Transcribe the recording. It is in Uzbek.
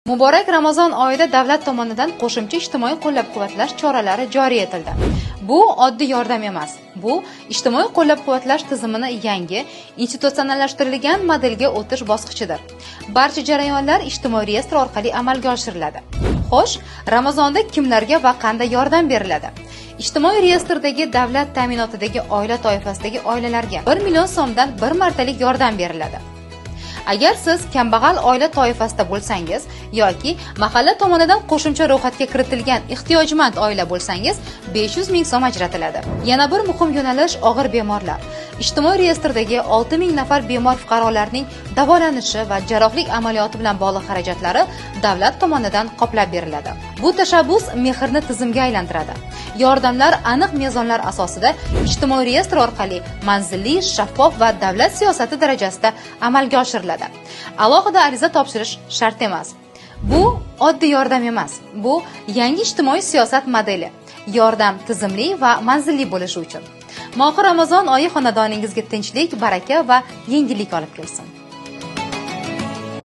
Muborak Ramazon oyida davlat tomonidan qo'shimcha ijtimoiy qo'llab-quvvatlash choralari joriy etildi. Bu oddiy yordam emas. Bu ijtimoiy qo'llab-quvvatlash tizimini yangi, institutsionallashtirilgan modelga o'tish bosqichidir. Barcha jarayonlar ijtimoiy reyestr orqali amalga oshiriladi. Xo'sh, Ramazonda kimlarga va qanday yordam beriladi? Ijtimoiy reyestrdagi davlat ta'minotidagi oila toifasidagi oilalarga 1 million so'mdan bir martalik yordam beriladi. Agar siz kambag'al oila toifasida bo'lsangiz yoki mahalla tomonidan qo'shimcha ro'yxatga kiritilgan ehtiyojmand oila bo'lsangiz 500 ming so'm ajratiladi. Yana bir muhim yo'nalish og'ir bemorlar. Ijtimoiy reyestrdagi 6000 nafar bemor fuqarolarning davolanishi va jarrohlik amaliyoti bilan bog'liq xarajatlari davlat tomonidan qoplab beriladi. Bu tashabbus mehrni tizimga aylantiradi. Yordamlar aniq mezonlar asosida ijtimoiy reyestr orqali manzilli, shaffof va davlat siyosati darajasida amalga oshiriladi. Alohida ariza topshirish shart emas. Bu oddiy yordam emas. Bu yangi ijtimoiy siyosat modeli. Yordam tizimli va manzilli bo'lishi uchun. Mohir Ramazon oyi xonadoningizga tinchlik, baraka va yengillik olib kelsin.